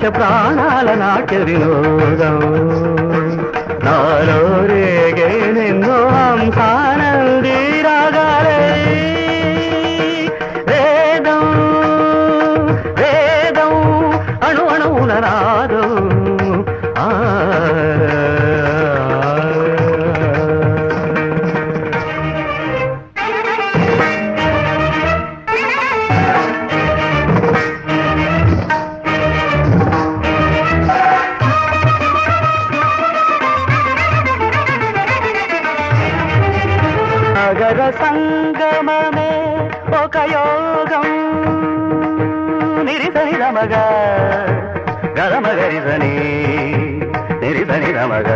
పంచ ప్రాణాల నాట్య వినోదం నాలో రేగే నిన్నో హంసానంది రాగాలే వేదం వేదం అణు అణువున నాదం నగర సంగమమే ఒక యోగం నిరిసని రమగ గరమగరిసని నిరిసని రమగ